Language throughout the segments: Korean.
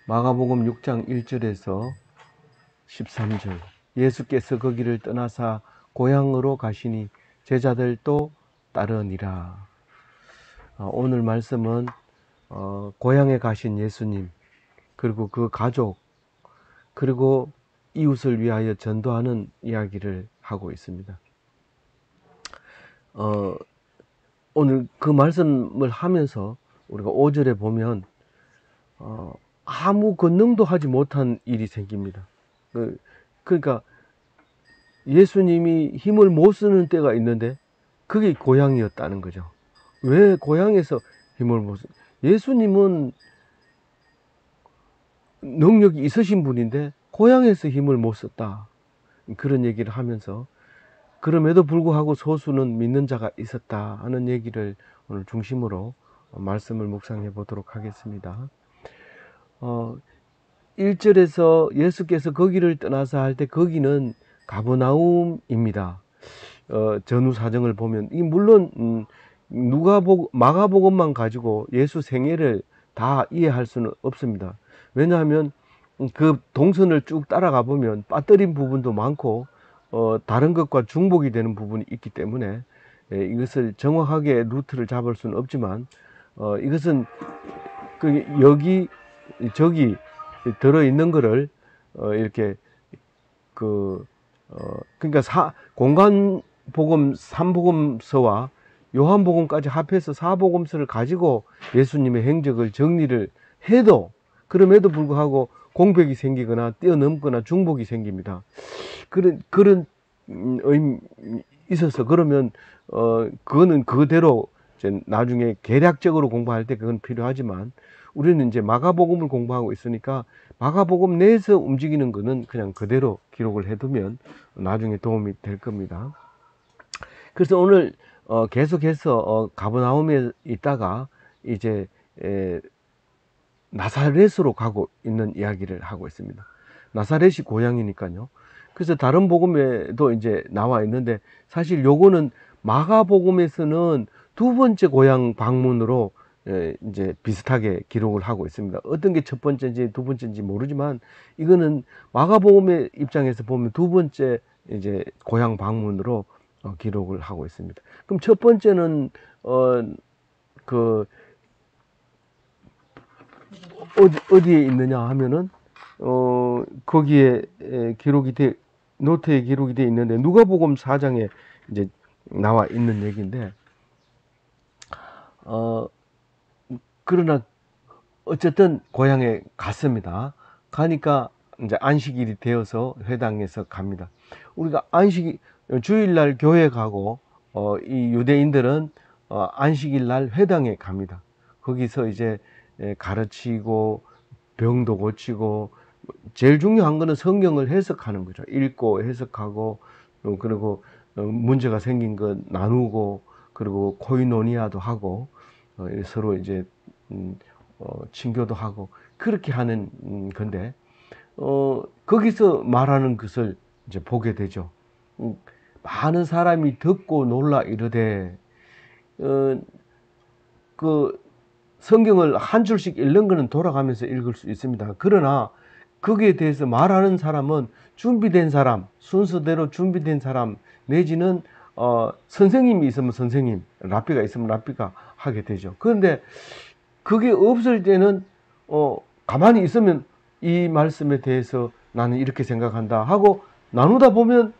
마가복음 6장 1절에서 13절 예수께서 거기를 떠나사 고향으로 가시니 제자들도 따르니라. 오늘 말씀은 고향에 가신 예수님, 그리고 그 가족, 그리고 이웃을 위하여 전도하는 이야기를 하고 있습니다. 오늘 그 말씀을 하면서 우리가 5절에 보면 아무 권능도 하지 못한 일이 생깁니다. 그러니까 예수님이 힘을 못 쓰는 때가 있는데 그게 고향이었다는 거죠. 왜 고향에서 힘을 못 쓰? 예수님은 능력이 있으신 분인데 고향에서 힘을 못 썼다. 그런 얘기를 하면서 그럼에도 불구하고 소수는 믿는 자가 있었다 하는 얘기를 오늘 중심으로 말씀을 묵상해 보도록 하겠습니다. 1절에서 예수께서 거기를 떠나서 할 때 거기는 가버나움입니다. 전후 사정을 보면 물론 마가복음만 가지고 예수 생애를 다 이해할 수는 없습니다. 왜냐하면 그 동선을 쭉 따라가 보면 빠뜨린 부분도 많고 다른 것과 중복이 되는 부분이 있기 때문에 이것을 정확하게 루트를 잡을 수는 없지만 이것은 여기 저기 들어있는 거를 이렇게 그러니까 공간복음 3복음서와 요한복음까지 합해서 4복음서를 가지고 예수님의 행적을 정리를 해도 그럼에도 불구하고 공백이 생기거나 뛰어넘거나 중복이 생깁니다. 그런 의미 있어서 그러면 그거는 그대로 이제 나중에 개략적으로 공부할 때 그건 필요하지만 우리는 이제 마가복음을 공부하고 있으니까 마가복음 내에서 움직이는 거는 그냥 그대로 기록을 해두면 나중에 도움이 될 겁니다. 그래서 오늘 계속해서 가버나움에 있다가 이제 나사렛으로 가고 있는 이야기를 하고 있습니다. 나사렛이 고향이니까요. 그래서 다른 복음에도 이제 나와 있는데 사실 요거는 마가복음에서는 두 번째 고향 방문으로 이제 비슷하게 기록을 하고 있습니다. 어떤 게 첫 번째인지 두 번째인지 모르지만 이거는 마가복음의 입장에서 보면 두 번째 이제 고향 방문으로 기록을 하고 있습니다. 그럼 첫 번째는 어디에 있느냐 하면은 거기에 노트에 기록이 돼 있는데 누가복음 4장에 이제 나와 있는 얘기인데 그러나 어쨌든 고향에 갔습니다. 가니까 이제 안식일이 되어서 회당에서 갑니다. 우리가 주일날 교회 가고 이 유대인들은 안식일날 회당에 갑니다. 거기서 이제 가르치고 병도 고치고 제일 중요한 거는 성경을 해석하는 거죠. 읽고 해석하고 그리고 문제가 생긴 거 나누고 그리고 코이노니아도 하고 서로 이제 친교도 하고 그렇게 하는 건데 거기서 말하는 것을 이제 보게 되죠. 많은 사람이 듣고 놀라 이르되 그 성경을 한 줄씩 읽는 거는 돌아가면서 읽을 수 있습니다. 그러나 거기에 대해서 말하는 사람은 준비된 사람, 순서대로 준비된 사람 내지는 선생님이 있으면 선생님, 랍비가 있으면 랍비가 하게 되죠. 그런데 그게 없을 때는 가만히 있으면 이 말씀에 대해서 나는 이렇게 생각한다 하고 나누다 보면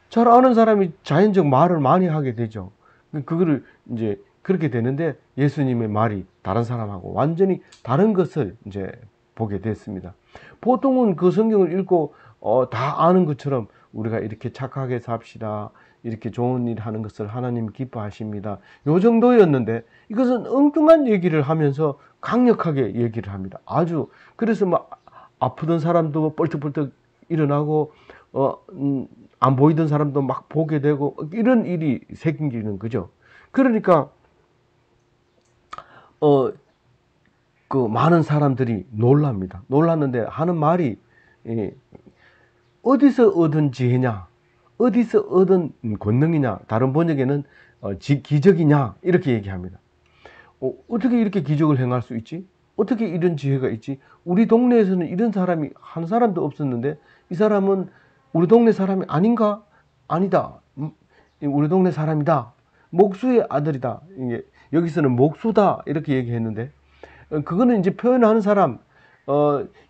잘 아는 사람이 자연적 말을 많이 하게 되죠. 그거를 이제 그렇게 되는데 예수님의 말이 다른 사람하고 완전히 다른 것을 이제 보게 됐습니다. 보통은 그 성경을 읽고 다 아는 것처럼 우리가 이렇게 착하게 삽시다. 이렇게 좋은 일 하는 것을 하나님 기뻐하십니다. 요 정도였는데 이것은 엉뚱한 얘기를 하면서 강력하게 얘기를 합니다. 아주 그래서 막 아프던 사람도 뻘떡뻘떡 일어나고 안 보이던 사람도 막 보게 되고 이런 일이 생기는 거죠. 그러니까 그 많은 사람들이 놀랍니다. 놀랐는데 하는 말이 어디서 얻은 지혜냐, 어디서 얻은 권능이냐, 다른 번역에는 기적이냐 이렇게 얘기합니다. 어떻게 이렇게 기적을 행할 수 있지? 어떻게 이런 지혜가 있지? 우리 동네에서는 이런 사람이 한 사람도 없었는데 이 사람은 우리 동네 사람이 아닌가? 아니다. 우리 동네 사람이다. 목수의 아들이다. 이게 여기서는 목수다 이렇게 얘기했는데 그거는 이제 표현하는 사람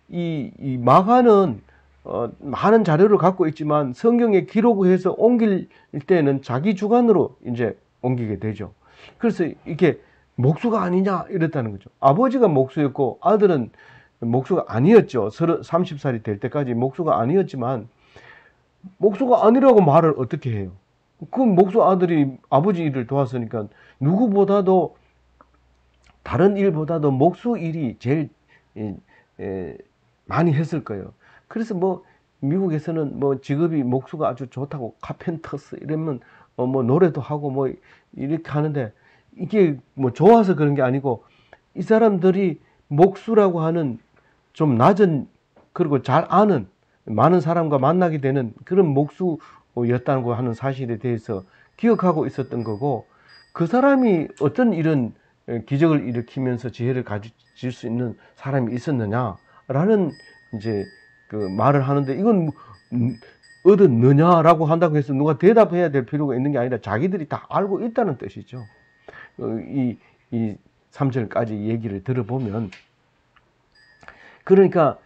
이 마가는 많은 자료를 갖고 있지만 성경에 기록해서 옮길 때는 자기 주관으로 이제 옮기게 되죠. 그래서 이게 목수가 아니냐 이랬다는 거죠. 아버지가 목수였고 아들은 목수가 아니었죠. 30살이 될 때까지 목수가 아니었지만 목수가 아니라고 말을 어떻게 해요? 그 목수 아들이 아버지 일을 도왔으니까 누구보다도 다른 일보다도 목수 일이 제일 많이 했을 거예요. 그래서 뭐 미국에서는 뭐 직업이 목수가 아주 좋다고 카펜터스 이러면 뭐 노래도 하고 뭐 이렇게 하는데 이게 뭐 좋아서 그런 게 아니고 이 사람들이 목수라고 하는 좀 낮은 그리고 잘 아는 많은 사람과 만나게 되는 그런 목수였다는 거 하는 사실에 대해서 기억하고 있었던 거고 그 사람이 어떤 이런 기적을 일으키면서 지혜를 가질 수 있는 사람이 있었느냐라는 이제 그 말을 하는데 이건 얻었느냐라고 한다고 해서 누가 대답해야 될 필요가 있는 게 아니라 자기들이 다 알고 있다는 뜻이죠. 이 3절까지 얘기를 들어보면 그러니까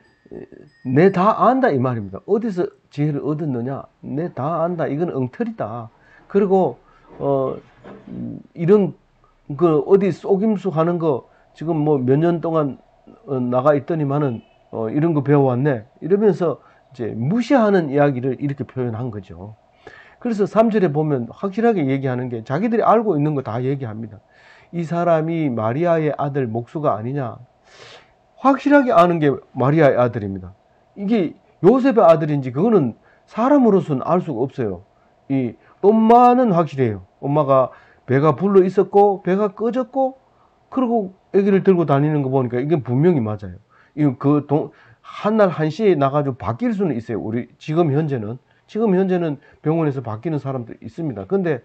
내 다 안다 이 말입니다. 어디서 지혜를 얻었느냐? 내 다 안다. 이건 엉터리다. 그리고 이런 그 어디 속임수 하는 거 지금 뭐 몇 년 동안 나가 있더니만은 이런 거 배워왔네. 이러면서 이제 무시하는 이야기를 이렇게 표현한 거죠. 그래서 3절에 보면 확실하게 얘기하는 게 자기들이 알고 있는 거 다 얘기합니다. 이 사람이 마리아의 아들 목수가 아니냐. 확실하게 아는 게 마리아의 아들입니다. 이게 요셉의 아들인지 그거는 사람으로서는 알 수가 없어요. 이 엄마는 확실해요. 엄마가 배가 불러 있었고 배가 꺼졌고 그리고 아기를 들고 다니는 거 보니까 이게 분명히 맞아요. 이거 한날 한시에 나가지고 바뀔 수는 있어요. 우리 지금 현재는 병원에서 바뀌는 사람도 있습니다. 근데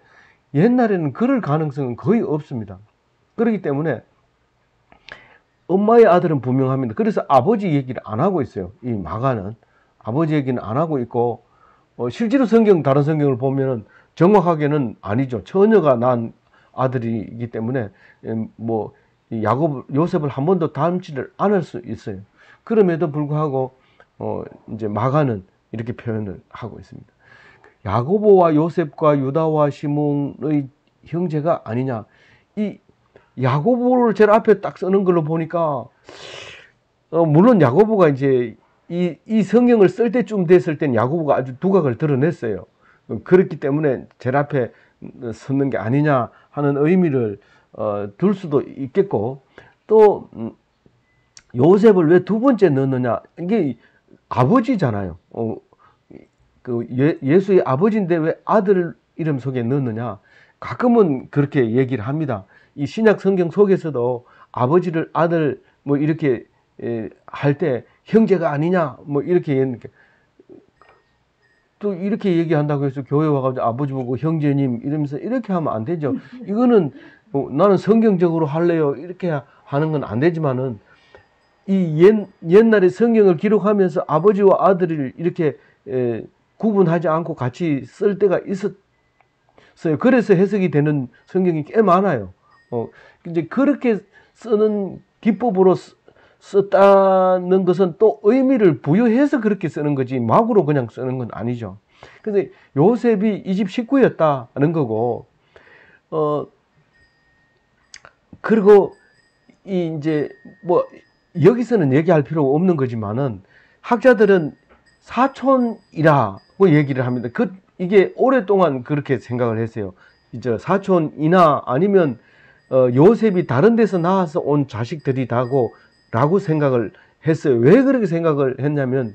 옛날에는 그럴 가능성은 거의 없습니다. 그렇기 때문에 엄마의 아들은 분명합니다. 그래서 아버지 얘기를 안 하고 있어요. 이 마가는 아버지 얘기는 안 하고 있고 실제로 다른 성경을 보면은 정확하게는 아니죠. 처녀가 난 아들이기 때문에 뭐 요셉을 한 번도 닮지를 않을 수 있어요. 그럼에도 불구하고 이제 마가는 이렇게 표현을 하고 있습니다. 야고보와 요셉과 유다와 시몬의 형제가 아니냐. 이 야고보를 제일 앞에 딱 쓰는 걸로 보니까 물론 야고보가 이제 이 성경을 쓸 때쯤 됐을 땐 야고보가 아주 두각을 드러냈어요. 그렇기 때문에 제일 앞에 쓰는 게 아니냐 하는 의미를 둘 수도 있겠고 또 요셉을 왜 두 번째 넣느냐. 이게 아버지잖아요. 예수의 아버지인데 왜 아들 이름 속에 넣느냐. 가끔은 그렇게 얘기를 합니다. 이 신약 성경 속에서도 아버지를 아들 뭐 이렇게 할 때 형제가 아니냐 뭐 이렇게 또 이렇게 얘기한다고 해서 교회 와가지고 아버지 보고 형제님 이러면서 이렇게 하면 안 되죠. 이거는 나는 성경적으로 할래요 이렇게 하는 건 안 되지만은 이 옛날에 성경을 기록하면서 아버지와 아들을 이렇게 구분하지 않고 같이 쓸 때가 있었어요. 그래서 해석이 되는 성경이 꽤 많아요. 이제 그렇게 쓰는 기법으로 썼다는 것은 또 의미를 부여해서 그렇게 쓰는 거지 막으로 그냥 쓰는 건 아니죠. 근데 요셉이 이 집 식구였다는 거고, 그리고 이제 뭐 여기서는 얘기할 필요가 없는 거지만은 학자들은 사촌이라고 얘기를 합니다. 이게 오랫동안 그렇게 생각을 했어요. 이제 사촌이나 아니면 요셉이 다른 데서 나와서 온 자식들이라고 생각을 했어요. 왜 그렇게 생각을 했냐면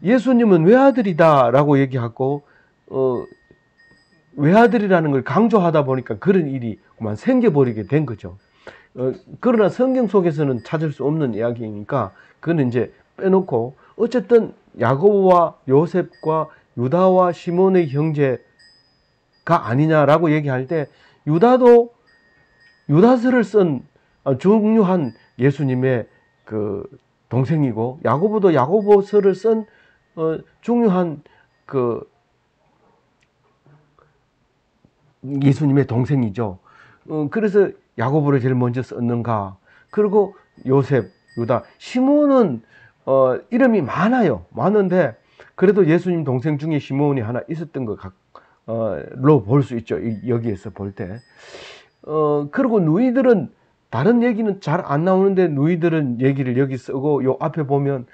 예수님은 외아들이다라고 얘기하고 외아들이라는 걸 강조하다 보니까 그런 일이 그만 생겨버리게 된 거죠. 그러나 성경 속에서는 찾을 수 없는 이야기니까 그건 이제 빼놓고 어쨌든 야고보와 요셉과 유다와 시몬의 형제가 아니냐라고 얘기할 때 유다도 유다서를 쓴 중요한 예수님의 그 동생이고, 야고보도 야고보서를 쓴 중요한 그 예수님의 동생이죠. 그래서 야고보를 제일 먼저 썼는가. 그리고 요셉, 유다, 시몬은 이름이 많아요. 많은데 그래도 예수님 동생 중에 시몬이 하나 있었던 것로 볼 수 있죠. 여기에서 볼 때. 그리고 누이들은 다른 얘기는 잘 안 나오는데 누이들은 얘기를 여기 쓰고, 요 앞에 보면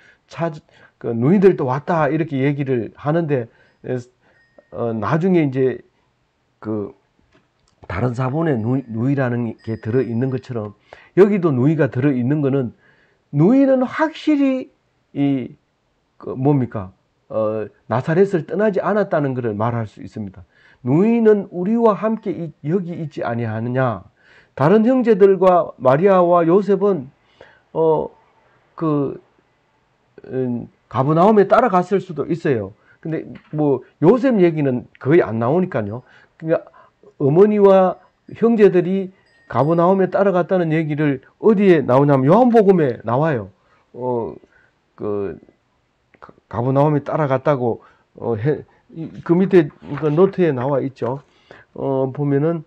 그 누이들도 왔다 이렇게 얘기를 하는데, 나중에 이제 그 다른 사본에 누이라는 게 들어 있는 것처럼 여기도 누이가 들어 있는 거는, 누이는 확실히 뭡니까? 나사렛을 떠나지 않았다는 것을 말할 수 있습니다. 누이는 우리와 함께 여기 있지 아니하느냐. 다른 형제들과 마리아와 요셉은 가버나움에 따라갔을 수도 있어요. 근데 뭐 요셉 얘기는 거의 안 나오니까요. 그러니까 어머니와 형제들이 가버나움에 따라갔다는 얘기를 어디에 나오냐면 요한복음에 나와요. 가버나움에 따라갔다고 그 밑에 그 노트에 나와 있죠. 보면은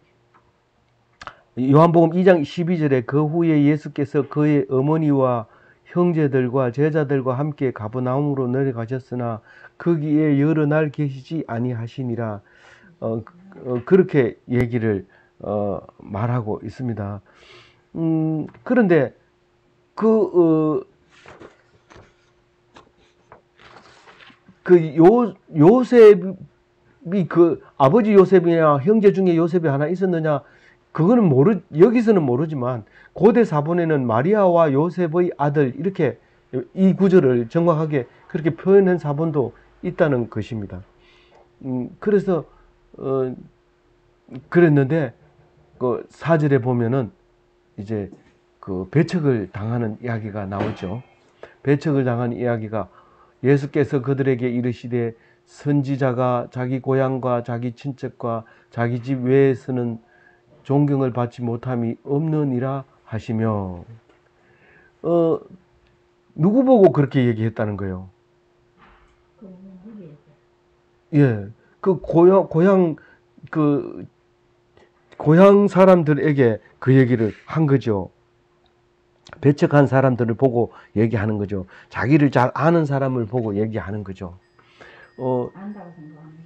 요한복음 2장 12절에 그 후에 예수께서 그의 어머니와 형제들과 제자들과 함께 가버나움으로 내려가셨으나 거기에 여러 날 계시지 아니하시니라. 그렇게 얘기를 말하고 있습니다. 그런데 요셉이 아버지 요셉이나 형제 중에 요셉이 하나 있었느냐? 그거는 여기서는 모르지만 고대 사본에는 마리아와 요셉의 아들, 이렇게 이 구절을 정확하게 그렇게 표현한 사본도 있다는 것입니다. 그래서 그랬는데 그 4절에 보면은 이제 그 배척을 당하는 이야기가 나오죠. 배척을 당한 이야기가, 예수께서 그들에게 이르시되 선지자가 자기 고향과 자기 친척과 자기 집 외에서는 존경을 받지 못함이 없느니라 하시며, 누구 보고 그렇게 얘기했다는 거예요? 예, 고향 사람들에게 그 얘기를 한 거죠. 배척한 사람들을 보고 얘기하는 거죠. 자기를 잘 아는 사람을 보고 얘기하는 거죠. 안다고 생각하는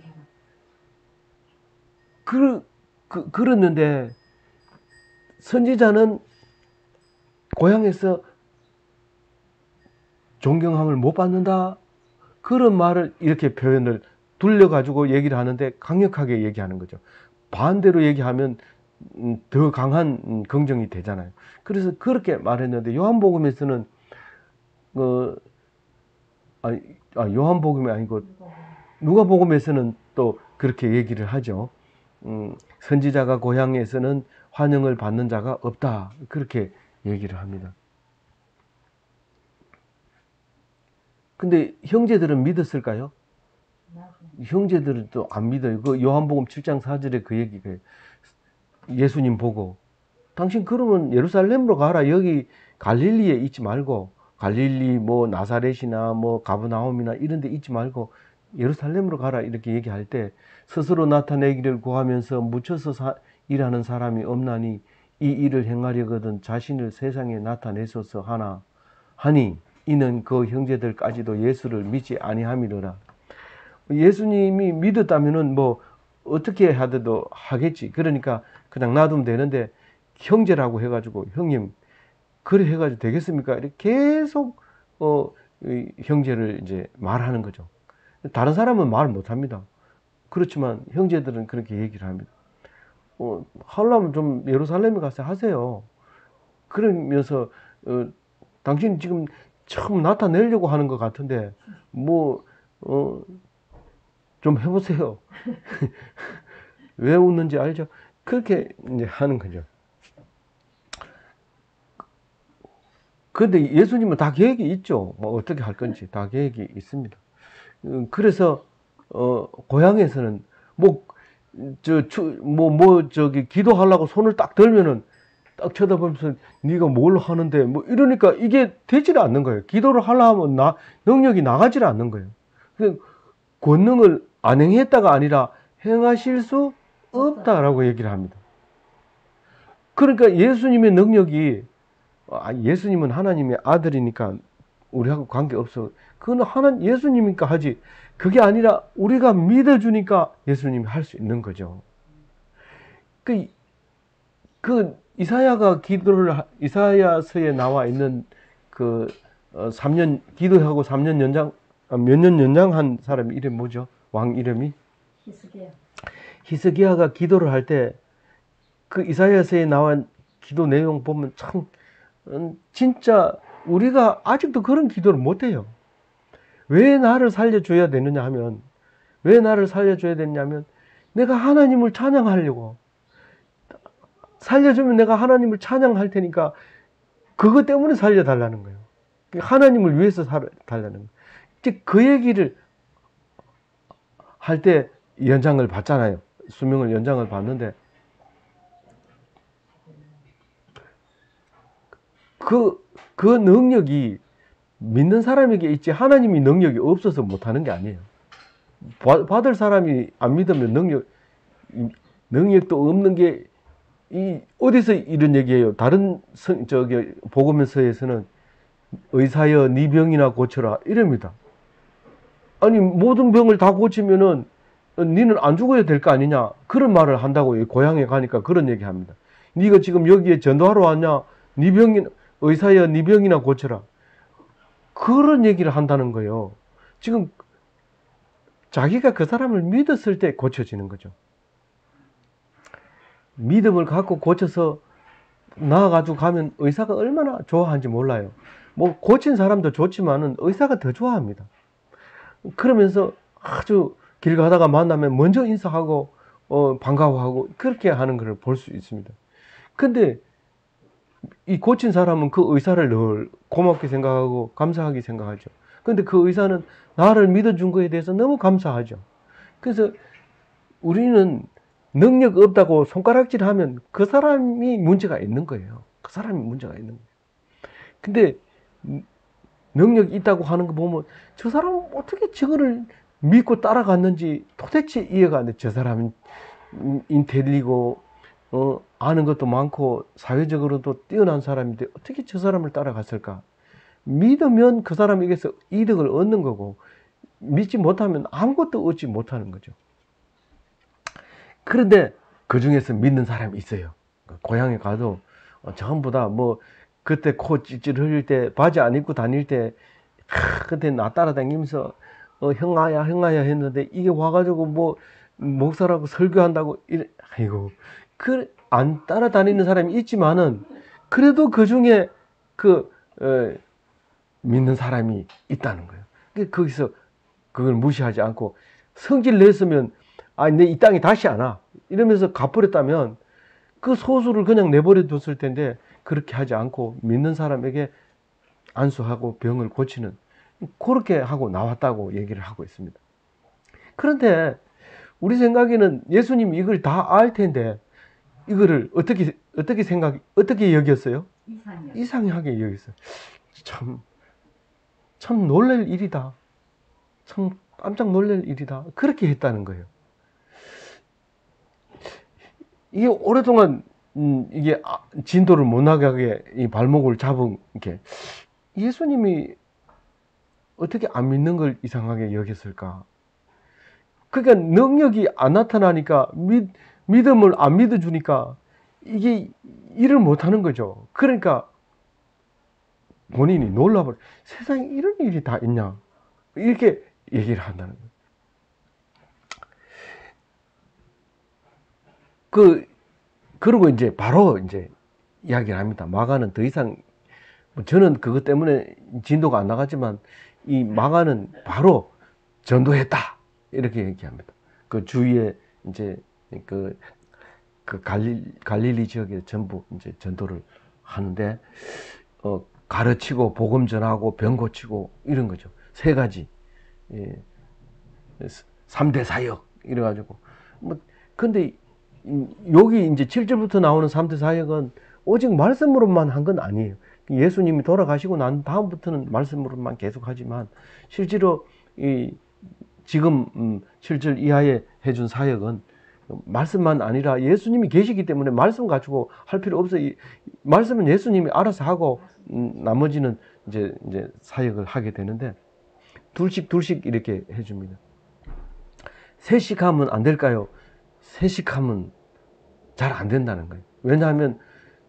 사람. 그랬는데 선지자는 고향에서 존경함을 못 받는다, 그런 말을 이렇게 표현을 둘러가지고 얘기를 하는데 강력하게 얘기하는 거죠. 반대로 얘기하면 더 강한 긍정이 되잖아요. 그래서 그렇게 말했는데 요한복음에서는 요한복음이 아니고 누가복음에서는 또 그렇게 얘기를 하죠. 선지자가 고향에서는 환영을 받는 자가 없다, 그렇게 얘기를 합니다. 근데 형제들은 믿었을까요? 형제들은 또 안 믿어요. 그 요한복음 7장 4절에 그 얘기가 예수님 보고, 당신 그러면 예루살렘으로 가라. 여기 갈릴리에 있지 말고, 갈릴리 뭐 나사렛이나 뭐 가버나움이나 이런 데 있지 말고 예루살렘으로 가라, 이렇게 얘기할 때, 스스로 나타내기를 구하면서 묻혀서 일하는 사람이 없나니 이 일을 행하려거든 자신을 세상에 나타내소서 하니 이는 그 형제들까지도 예수를 믿지 아니함이로라. 예수님이 믿었다면은 뭐 어떻게 하더라도 하겠지. 그러니까 그냥 놔두면 되는데, 형제라고 해가지고 형님 그래 해가지고 되겠습니까? 이렇게 계속 형제를 이제 말하는 거죠. 다른 사람은 말 못합니다. 그렇지만 형제들은 그렇게 얘기를 합니다. 하려면 좀 예루살렘에 가서 하세요. 그러면서 당신 지금 처음 나타내려고 하는 것 같은데 좀 해보세요. 왜 웃는지 알죠? 그렇게 이제 하는 거죠. 근데 예수님은 다 계획이 있죠. 뭐 어떻게 할 건지 다 계획이 있습니다. 그래서 고향에서는 저기 기도하려고 손을 딱 들면은 딱 쳐다보면서 네가 뭘 하는데 뭐 이러니까 이게 되지를 않는 거예요. 기도를 하려면 능력이 나가지를 않는 거예요. 그 권능을 안 행했다가 아니라 행하실 수 없다라고 얘기를 합니다. 그러니까 예수님의 능력이 예수님은 하나님의 아들이니까 우리하고 관계없어. 그건 예수님이니까 하지. 그게 아니라 우리가 믿어주니까 예수님이 할 수 있는 거죠. 이사야서에 나와 있는 3년 기도하고 3년 몇 년 연장한 사람 이름 뭐죠? 왕 이름이? 히스기야. 히스기야가 기도를 할 때 그 이사야서에 나온 기도 내용 보면 참 진짜 우리가 아직도 그런 기도를 못 해요. 왜 나를 살려줘야 되느냐 하면 내가 하나님을 찬양하려고. 살려주면 내가 하나님을 찬양할 테니까 그것 때문에 살려달라는 거예요. 하나님을 위해서 살려달라는 거예요. 즉 그 얘기를 할 때 연장을 받잖아요. 수명을 연장을 받는데 그 능력이 믿는 사람에게 있지 하나님이 능력이 없어서 못하는 게 아니에요. 받을 사람이 안 믿으면 능력도 없는 게 어디서 이런 얘기예요? 다른 복음서에서는 의사여 네 병이나 고쳐라 이럽니다. 아니 모든 병을 다 고치면은 니는 안 죽어야 될 거 아니냐 그런 말을 한다고 고향에 가니까 그런 얘기합니다. 네가 지금 여기에 전도하러 왔냐? 의사여 네 병이나 고쳐라. 그런 얘기를 한다는 거예요. 지금 자기가 그 사람을 믿었을 때 고쳐지는 거죠. 믿음을 갖고 고쳐서 나아가지고 가면 의사가 얼마나 좋아하는지 몰라요. 뭐 고친 사람도 좋지만은 의사가 더 좋아합니다. 그러면서 아주 길 가다가 만나면 먼저 인사하고 반가워하고 그렇게 하는 걸 볼 수 있습니다. 근데 이 고친 사람은 그 의사를 늘 고맙게 생각하고 감사하게 생각하죠. 근데 그 의사는 나를 믿어준 거에 대해서 너무 감사하죠. 그래서 우리는 능력 없다고 손가락질하면 그 사람이 문제가 있는 거예요. 그 사람이 문제가 있는 거예요. 근데 능력이 있다고 하는 거 보면 저 사람은 어떻게 저거를 믿고 따라갔는지 도대체 이해가 안 돼. 저 사람은 인텔리고 아는 것도 많고 사회적으로도 뛰어난 사람인데 어떻게 저 사람을 따라갔을까? 믿으면 그 사람에게서 이득을 얻는 거고 믿지 못하면 아무것도 얻지 못하는 거죠. 그런데 그 중에서 믿는 사람이 있어요. 고향에 가도 전부 다 뭐 그때 코 찔찔 흘릴 때 바지 안 입고 다닐 때 그때 나 따라다니면서 형아야 했는데 이게 와가지고 뭐 목사라고 설교한다고 아이고 안 따라다니는 사람이 있지만은 그래도 그 중에 믿는 사람이 있다는 거예요. 거기서 그걸 무시하지 않고 성질 냈으면 내 이 땅에 다시 안 와 이러면서 가버렸다면 그 소수를 그냥 내버려 뒀을 텐데 그렇게 하지 않고 믿는 사람에게 안수하고 병을 고치는 그렇게 하고 나왔다고 얘기를 하고 있습니다. 그런데 우리 생각에는 예수님이 이걸 다 알 텐데 이거를 어떻게 여겼어요? 이상하게 여겼어요. 참 놀랄 일이다. 참 깜짝 놀랄 일이다. 그렇게 했다는 거예요. 이게 오랫동안 이게 진도를 못 나가게 이 발목을 잡은 게 예수님이 어떻게 안 믿는 걸 이상하게 여겼을까? 그러니까 능력이 안 나타나니까 믿음을 안 믿어주니까 이게 일을 못하는 거죠. 그러니까 본인이 놀라버려. 세상에 이런 일이 다 있냐? 이렇게 얘기를 한다는 거예요. 그리고 이제 바로 이제 이야기를 합니다. 마가는 더 이상 저는 그것 때문에 진도가 안 나갔지만 이 마가는 바로 전도했다 이렇게 얘기합니다. 그 주위에 이제 그 갈릴리 지역에 전부 이제 전도를 하는데 가르치고 복음 전하고 병 고치고 이런 거죠. 세 가지 3대 사역 이래가지고 근데 여기 이제 7절부터 나오는 3대 사역은 오직 말씀으로만 한 건 아니에요. 예수님이 돌아가시고 난 다음부터는 말씀으로만 계속 하지만 실제로 지금 7절 이하에 해준 사역은 말씀만 아니라 예수님이 계시기 때문에 말씀 가지고 할 필요 없어요. 말씀은 예수님이 알아서 하고 나머지는 이제 사역을 하게 되는데 둘씩 이렇게 해줍니다. 셋씩 하면 안 될까요? 셋씩 하면 잘 안 된다는 거예요. 왜냐하면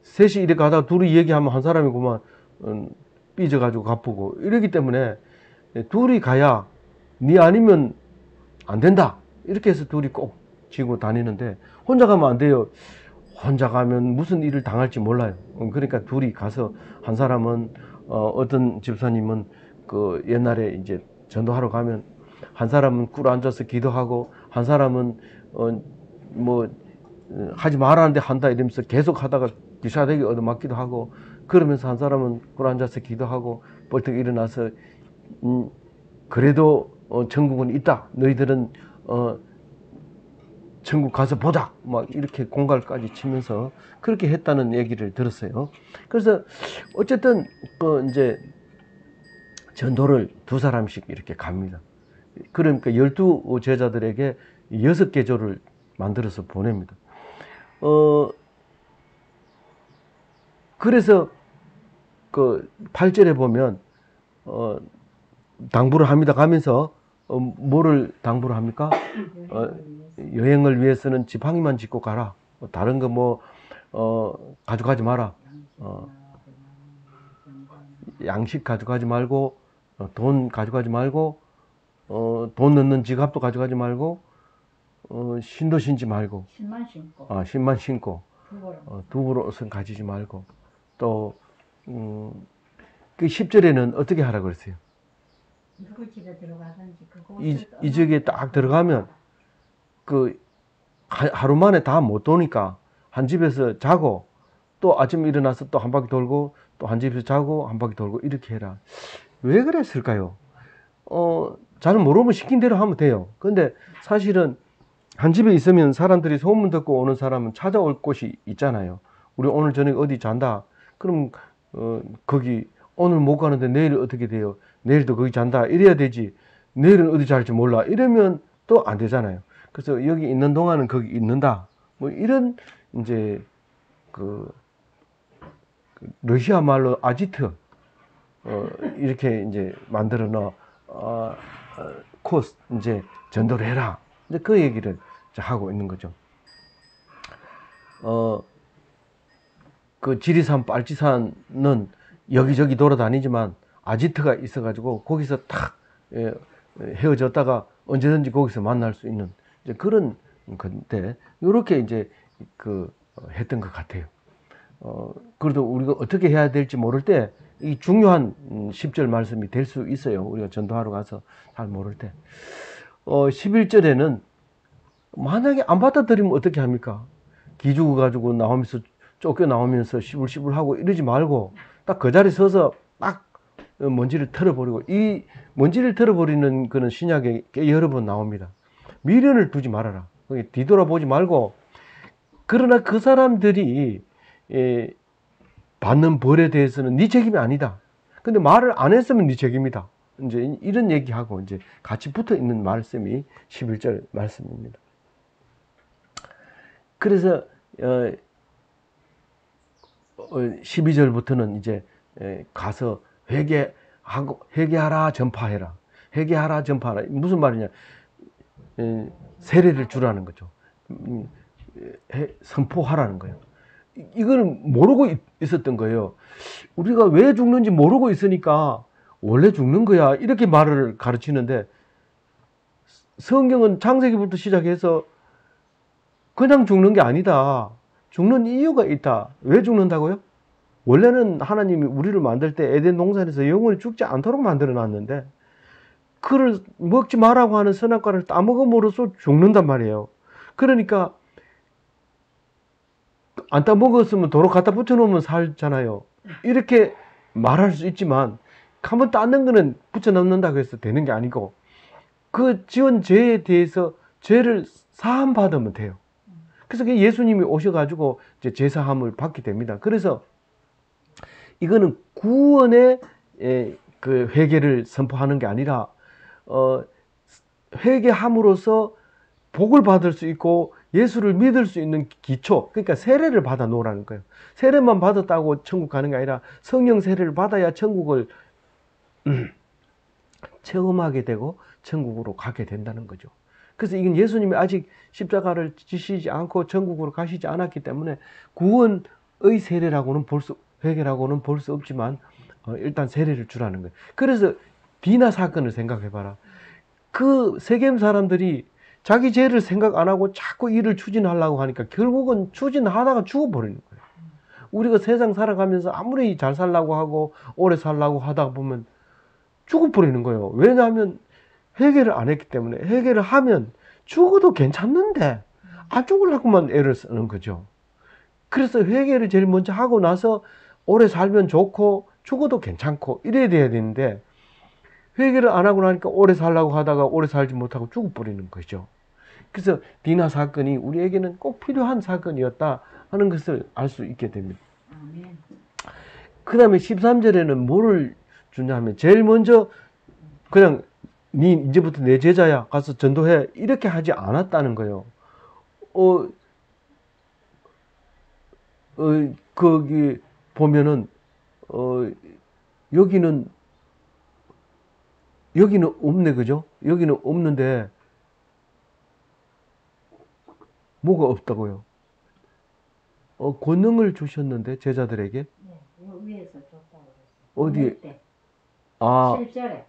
셋이 이렇게 하다가 둘이 얘기하면 한 사람이 그만 삐져가지고 가쁘고 이러기 때문에 둘이 가야 네 아니면 안 된다. 이렇게 해서 둘이 꼭 지고 다니는데 혼자 가면 안 돼요. 혼자 가면 무슨 일을 당할지 몰라요. 그러니까 둘이 가서 한 사람은 어떤 집사님은 그 옛날에 이제 전도하러 가면 한 사람은 꿇어 앉아서 기도하고 한 사람은 뭐 하지 말라는데 한다 이러면서 계속 하다가 기사되게 얻어맞기도 하고 그러면서 한 사람은 꿇어 앉아서 기도하고 벌떡 일어나서 그래도 천국은 있다. 너희들은 천국 가서 보자. 막 이렇게 공갈까지 치면서 그렇게 했다는 얘기를 들었어요. 그래서 어쨌든 이제 전도를 두 사람씩 이렇게 갑니다. 그러니까 12 제자들에게 6개조를 만들어서 보냅니다. 그래서 그 8절에 보면 당부를 합니다. 가면서 뭐를 당부를 합니까? 여행을 위해서는 지팡이만 짚고 가라. 다른 거 가져가지 마라. 양식 가져가지 말고 돈 가져가지 말고 돈 넣는 지갑도 가져가지 말고 신도 신지 말고 신만 신고 두부로 옷은 가지지 말고 또 그 10절에는 어떻게 하라 그랬어요? 누구 집에 들어가든지 이 지역에 딱 들어가면 그 하루 만에 다 못 도니까 한 집에서 자고 또 아침에 일어나서 또 한 바퀴 돌고 또 한 집에서 자고 한 바퀴 돌고 이렇게 해라. 왜 그랬을까요? 잘 모르면 시킨 대로 하면 돼요. 근데 사실은 한 집에 있으면 사람들이 소문 듣고 오는 사람은 찾아올 곳이 있잖아요. 우리 오늘 저녁에 어디 잔다. 그럼 거기 오늘 못 가는데 내일 어떻게 돼요? 내일도 거기 잔다. 이래야 되지. 내일은 어디 잘지 몰라. 이러면 또 안 되잖아요. 그래서 여기 있는 동안은 거기 있는다. 뭐 이런 이제 그 러시아 말로 아지트 이렇게 이제 만들어 놓 코스 이제 전도를 해라. 이제 그 얘기를 하고 있는 거죠. 그 지리산 빨치산은 여기저기 돌아다니지만 아지트가 있어가지고 거기서 탁 헤어졌다가 언제든지 거기서 만날 수 있는 이제 그런 건데 이렇게 이제 했던 것 같아요. 그래도 우리가 어떻게 해야 될지 모를 때 이 중요한 10절 말씀이 될 수 있어요. 우리가 전도하러 가서 잘 모를 때. 11절에는 만약에 안 받아들이면 어떻게 합니까? 기죽어 가지고 나오면서 쫓겨 나오면서 시불시불하고 이러지 말고 딱 그 자리에 서서 딱 먼지를 털어버리고 이 먼지를 털어버리는 그런 신약에 여러 번 나옵니다. 미련을 두지 말아라. 뒤돌아보지 말고 그러나 그 사람들이 받는 벌에 대해서는 네 책임이 아니다. 근데 말을 안 했으면 네 책임이다. 이제 이런 얘기하고 이제 같이 붙어 있는 말씀이 11절 말씀입니다. 그래서 12절부터는 이제 가서 회개하라 전파해라. 회개하라 전파하라. 무슨 말이냐? 세례를 주라는 거죠. 선포하라는 거예요. 이걸 모르고 있었던 거예요. 우리가 왜 죽는지 모르고 있으니까 원래 죽는 거야. 이렇게 말을 가르치는데 성경은 창세기부터 시작해서 그냥 죽는 게 아니다. 죽는 이유가 있다. 왜 죽는다고요? 원래는 하나님이 우리를 만들 때 에덴 동산에서 영원히 죽지 않도록 만들어 놨는데 그를 먹지 말라고 하는 선악과를 따먹음으로써 죽는단 말이에요. 그러니까 안 따먹었으면 도로 갖다 붙여놓으면 살잖아요. 이렇게 말할 수 있지만 한번 따는 거는 붙여놓는다고 해서 되는 게 아니고 그 지은 죄에 대해서 죄를 사함 받으면 돼요. 그래서 그 예수님이 오셔가지고 이제 제사함을 받게 됩니다. 그래서 이거는 구원의 그 회개를 선포하는 게 아니라 회개함으로써 복을 받을 수 있고 예수를 믿을 수 있는 기초, 그러니까 세례를 받아 놓으라는 거예요. 세례만 받았다고 천국 가는 게 아니라 성령 세례를 받아야 천국을 체험하게 되고 천국으로 가게 된다는 거죠. 그래서 이건 예수님이 아직 십자가를 지시지 않고 천국으로 가시지 않았기 때문에 구원의 세례라고는 회개라고는 볼 수 없지만 일단 세례를 주라는 거예요. 그래서 디나 사건을 생각해봐라. 그 세겜 사람들이 자기 죄를 생각 안 하고 자꾸 일을 추진하려고 하니까 결국은 추진하다가 죽어버리는 거예요. 우리가 세상 살아가면서 아무리 잘 살려고 하고 오래 살려고 하다 보면 죽어버리는 거예요. 왜냐하면 회개를 안 했기 때문에. 회개를 하면 죽어도 괜찮는데 안 죽으려고만 애를 쓰는 거죠. 그래서 회개를 제일 먼저 하고 나서 오래 살면 좋고 죽어도 괜찮고 이래야 돼야 되는데 회개를 안 하고 나니까 오래 살려고 하다가 오래 살지 못하고 죽어버리는 거죠. 그래서 디나 사건이 우리에게는 꼭 필요한 사건이었다 하는 것을 알 수 있게 됩니다. 그 다음에 13절에는 뭐를 주냐면 제일 먼저 그냥 니 이제부터 내 제자야 가서 전도해 이렇게 하지 않았다는 거예요. 거기 보면은 여기는 없네, 그죠? 여기는 없는데 뭐가 없다고요? 권능을 주셨는데 제자들에게 네, 위에서 줬다고 그랬어요. 어디에? 때. 아, 7절에.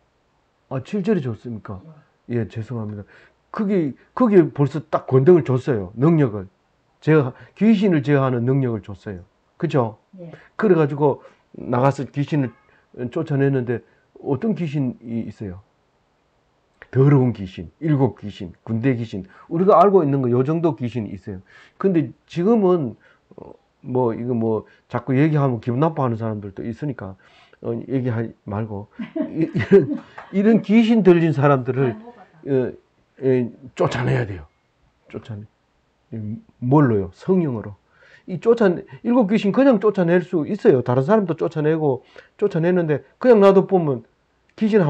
7절에 줬습니까? 네. 예, 죄송합니다. 그게 벌써 딱 권능을 줬어요. 능력을. 귀신을 제어하는 능력을 줬어요. 그죠? 네. 그래가지고 나가서 귀신을 쫓아냈는데 어떤 귀신이 있어요? 더러운 귀신, 일곱 귀신, 군대 귀신. 우리가 알고 있는 거 요 정도 귀신이 있어요. 근데 지금은 자꾸 얘기하면 기분 나빠하는 사람들도 있으니까 얘기하지 말고 이런 귀신 들린 사람들을 쫓아내야 돼요. 뭘로요? 성령으로. 일곱 귀신 그냥 쫓아낼 수 있어요. 다른 사람도 쫓아내는데 그냥 놔둬 보면 귀신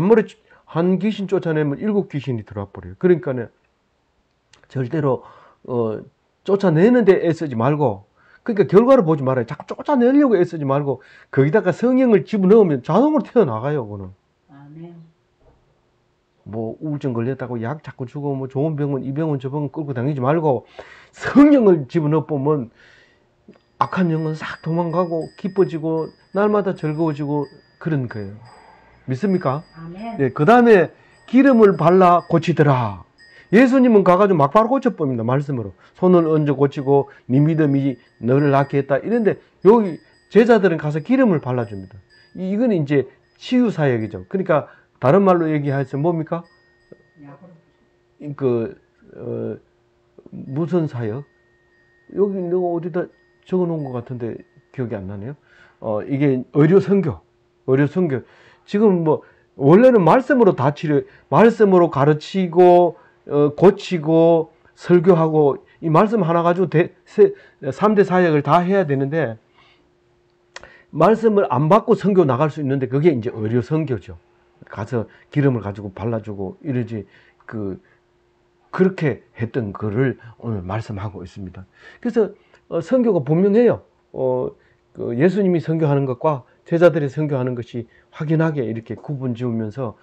한 귀신 쫓아내면 일곱 귀신이 들어와 버려요. 그러니까는 절대로 쫓아내는데 애쓰지 말고, 그러니까 결과를 보지 말아요. 자꾸 쫓아내려고 애쓰지 말고 거기다가 성령을 집어넣으면 자동으로 튀어나가요. 그거는. 아멘. 뭐 우울증 걸렸다고 약 자꾸 주고 뭐 좋은 병원 이 병원 저 병원 끌고 다니지 말고 성령을 집어넣어 보면 악한 영은 싹 도망가고 기뻐지고 날마다 즐거워지고 그런 거예요. 믿습니까? 아멘. 네, 그 다음에 기름을 발라 고치더라. 예수님은 가가지고 막 바로 고쳐봅니다. 말씀으로. 손을 얹어 고치고 네 믿음이 너를 낫게 했다. 이런데 여기 제자들은 가서 기름을 발라줍니다. 이건 이제 치유 사역이죠. 그러니까 다른 말로 얘기해서 뭡니까? 무슨 사역? 여기 내가 어디다 적어 놓은 것 같은데 기억이 안 나네요. 이게 의료 선교. 지금 원래는 말씀으로 다 말씀으로 가르치고, 고치고, 설교하고, 이 말씀 하나 가지고 3대 사역을 다 해야 되는데, 말씀을 안 받고 선교 나갈 수 있는데, 그게 이제 의료 선교죠. 가서 기름을 가지고 발라주고 이러지, 그렇게 했던 거를 오늘 말씀하고 있습니다. 그래서, 선교가 분명해요. 예수님이 선교하는 것과 제자들이 선교하는 것이 확연하게 이렇게 구분 지으면서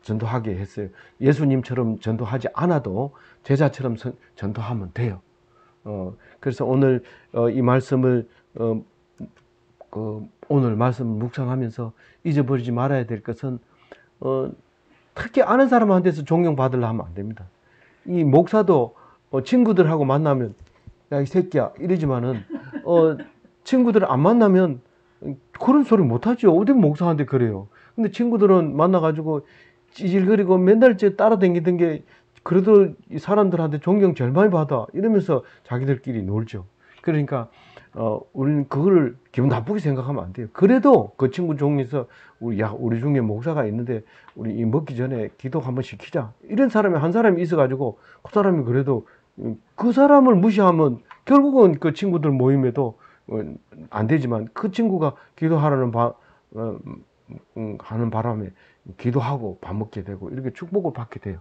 전도하게 했어요. 예수님처럼 전도하지 않아도 제자처럼 전도하면 돼요. 그래서 오늘 이 말씀을 오늘 말씀을 묵상하면서 잊어버리지 말아야 될 것은 특히 아는 사람한테서 존경받으려 하면 안 됩니다. 이 목사도 친구들하고 만나면 야, 이 새끼야 이러지만은 친구들을 안 만나면 그런 소리 못하죠. 어디 목사한테 그래요. 근데 친구들은 만나가지고 찌질거리고 맨날 따라다니던 게 그래도 이 사람들한테 존경 제일 많이 받아 이러면서 자기들끼리 놀죠. 그러니까 우리는 그거를 기분 나쁘게 생각하면 안 돼요. 그래도 그 친구 중에서 우리 중에 목사가 있는데 우리 이 먹기 전에 기도 한번 시키자. 이런 사람이 한 사람이 있어가지고 그 사람이 그래도 그 사람을 무시하면 결국은 그 친구들 모임에도 안 되지만 그 친구가 기도하라는 하는 바람에 기도하고 밥 먹게 되고 이렇게 축복을 받게 돼요.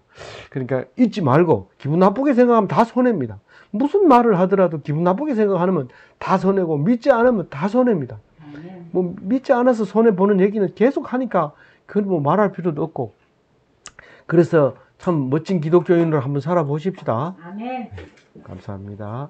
그러니까 잊지 말고 기분 나쁘게 생각하면 다 손해입니다. 무슨 말을 하더라도 기분 나쁘게 생각하면 다 손해고 믿지 않으면 다 손해입니다. 아멘. 뭐 믿지 않아서 손해 보는 얘기는 계속 하니까 그건 뭐 말할 필요도 없고. 그래서 참 멋진 기독교인으로 한번 살아보십시다. 아멘. 감사합니다.